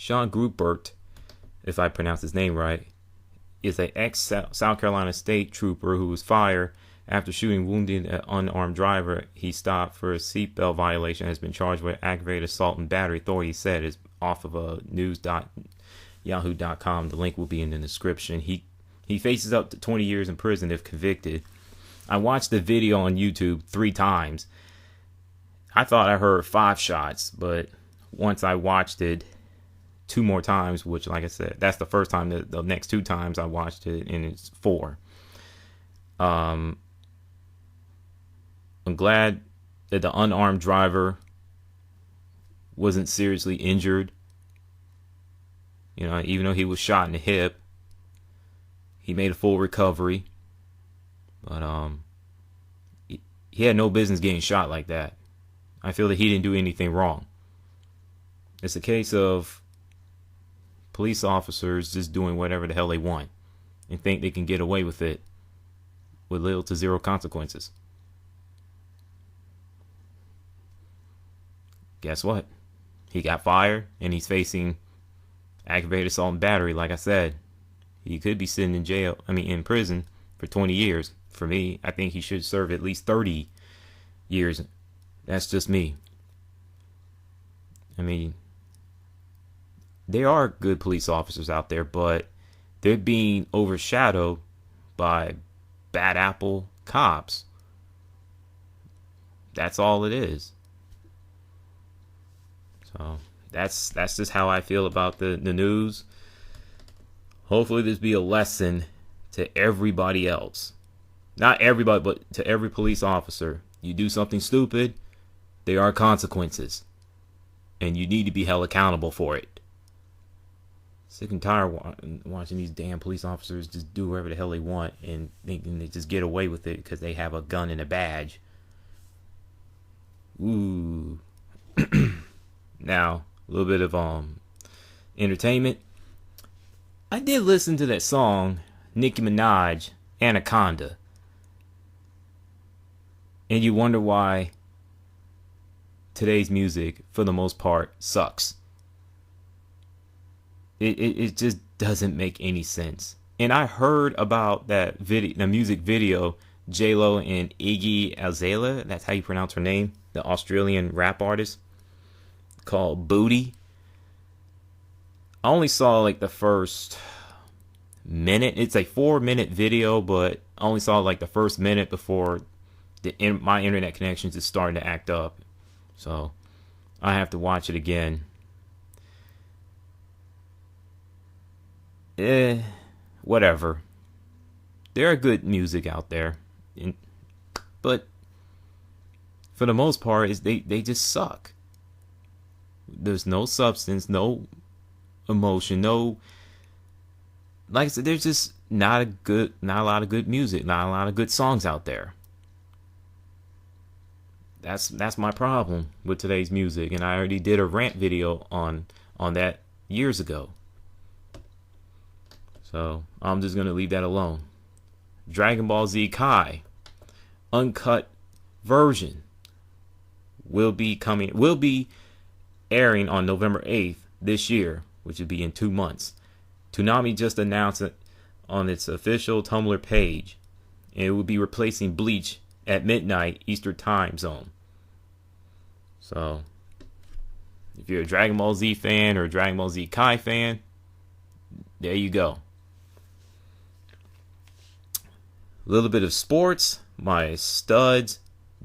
Sean Grubert, if I pronounce his name right, is an ex-South Carolina State trooper who was fired after shooting wounded an unarmed driver he stopped for a seatbelt violation. Has been charged with aggravated assault and battery. Authorities said is off of a news.yahoo.com. The link will be in the description. He faces up to 20 years in prison if convicted. I watched the video on YouTube 3 times. I thought I heard 5 shots, but once I watched it 2 more times, which, like I said, that's the first time. The next 2 times I watched it, and it's 4. I'm glad that the unarmed driver wasn't seriously injured. You know, even though he was shot in the hip, he made a full recovery. But he had no business getting shot like that. I feel that he didn't do anything wrong. It's a case of police officers just doing whatever the hell they want and think they can get away with it with little to zero consequences. Guess what? He got fired and he's facing aggravated assault and battery. Like I said, he could be sitting in prison for 20 years. For me, I think he should serve at least 30 years. That's just me. I mean, there are good police officers out there, but they're being overshadowed by bad apple cops. That's all it is. So that's just how I feel about the news. Hopefully this be a lesson to everybody else. Not everybody, but to every police officer. You do something stupid, there are consequences. And you need to be held accountable for it. Sick and tired watching these damn police officers just do whatever the hell they want and thinking they just get away with it because they have a gun and a badge. Ooh. Now, a little bit of entertainment. I did listen to that song, Nicki Minaj, Anaconda. And you wonder why today's music, for the most part, sucks. It just doesn't make any sense. And I heard about that video, the music video, J-Lo and Iggy Azalea, that's how you pronounce her name, the Australian rap artist, called Booty. I only saw like the first minute. It's a 4-minute video, but I only saw like the first minute before my internet connections is starting to act up. So I have to watch it again. Whatever. There are good music out there, but for the most part, they just suck. There's no substance, no emotion, no. Like I said, there's just not a lot of good music, not a lot of good songs out there. That's my problem with today's music, and I already did a rant video on that years ago. So I'm just gonna leave that alone. Dragon Ball Z Kai uncut version will be airing on November 8th this year, which would be in 2 months. Toonami just announced it on its official Tumblr page, and it will be replacing Bleach at midnight Eastern time zone. So if you're a Dragon Ball Z fan or a Dragon Ball Z Kai fan, there you go. A little bit of sports, my studs,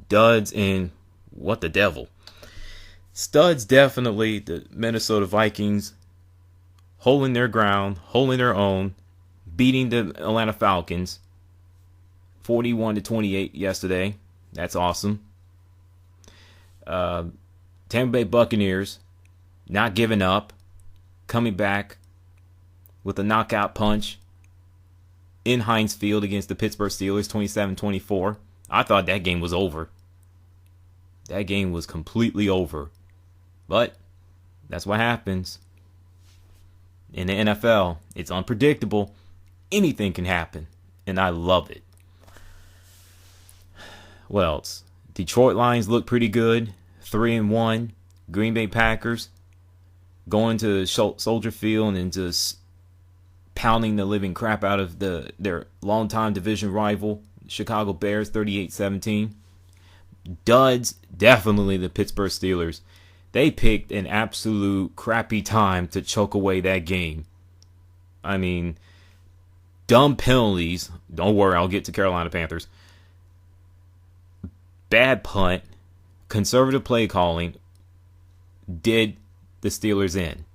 duds, and what the devil. Studs, definitely the Minnesota Vikings holding their ground, holding their own, beating the Atlanta Falcons 41-28 yesterday. That's awesome. Tampa Bay Buccaneers not giving up, coming back with a knockout punch in Heinz Field against the Pittsburgh Steelers 27-24. I thought that game was over. That game was completely over. But that's what happens. In the NFL, it's unpredictable. Anything can happen. And I love it. What else? Detroit Lions look pretty good. 3-1. Green Bay Packers going to Soldier Field and just pounding the living crap out of their longtime division rival, Chicago Bears, 38-17. Duds, definitely the Pittsburgh Steelers. They picked an absolute crappy time to choke away that game. I mean, dumb penalties. Don't worry, I'll get to Carolina Panthers. Bad punt, conservative play calling did the Steelers in.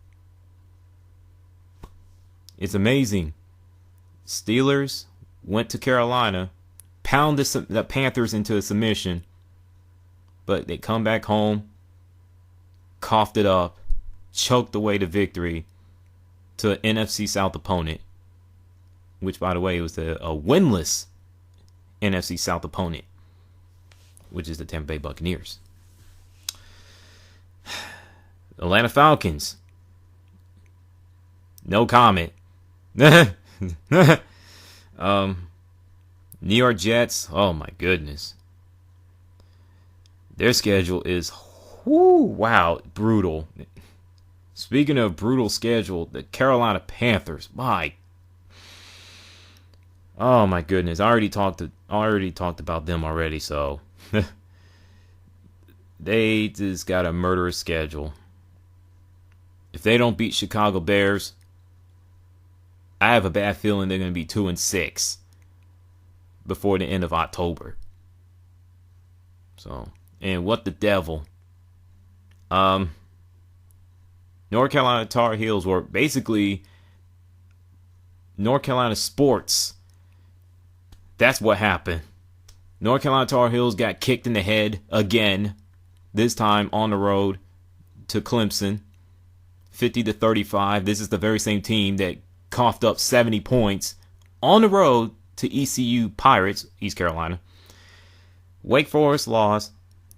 It's amazing. Steelers went to Carolina, pounded the Panthers into a submission, but they come back home, coughed it up, choked away the victory to an NFC South opponent, which, by the way, was a winless NFC South opponent, which is the Tampa Bay Buccaneers. Atlanta Falcons. No comment. New York Jets. Oh my goodness. Their schedule is brutal. Speaking of brutal schedule, the Carolina Panthers. Oh my goodness. I already talked about them already, so they just got a murderous schedule. If they don't beat Chicago Bears, I have a bad feeling they're going to be 2-6 before the end of October. So, and what the devil? North Carolina Tar Heels were basically North Carolina sports. That's what happened. North Carolina Tar Heels got kicked in the head again, this time on the road to Clemson, 50-35. This is the very same team that coughed up 70 points on the road to ECU Pirates, East Carolina. Wake Forest lost.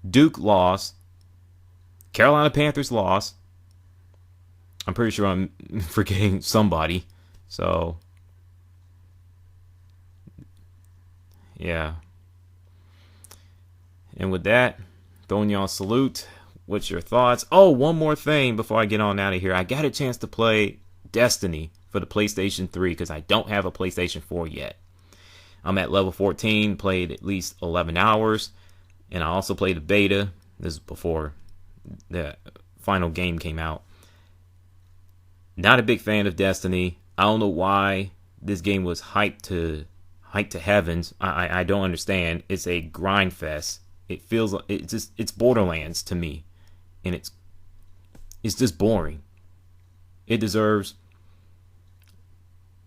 Duke lost. Carolina Panthers lost. I'm pretty sure I'm forgetting somebody. So, yeah. And with that, throwing y'all a salute. What's your thoughts? Oh, one more thing before I get on out of here. I got a chance to play Destiny for the PlayStation 3 because I don't have a PlayStation 4 yet. I'm at level 14, played at least 11 hours, and I also played the beta. This is before the final game came out. Not a big fan of Destiny. I don't know why this game was hyped to heavens. I don't understand. It's a grind fest. It feels like it's Borderlands to me, and it's just boring. It deserves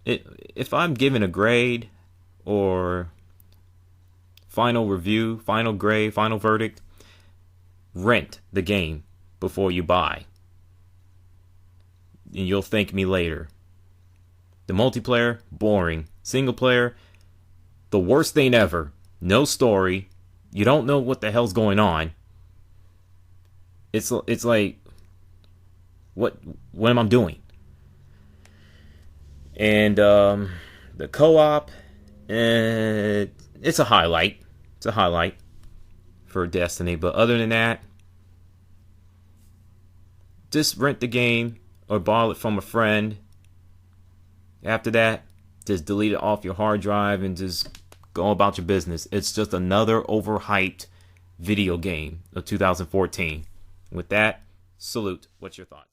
it. If I'm giving a grade or final review, final grade, final verdict, rent the game before you buy. And you'll thank me later. The multiplayer, boring. Single player, the worst thing ever. No story. You don't know what the hell's going on. It's like, what am I doing? And the co-op, it's a highlight. It's a highlight for Destiny. But other than that, just rent the game or borrow it from a friend. After that, just delete it off your hard drive and just go about your business. It's just another overhyped video game of 2014. With that, salute. What's your thoughts?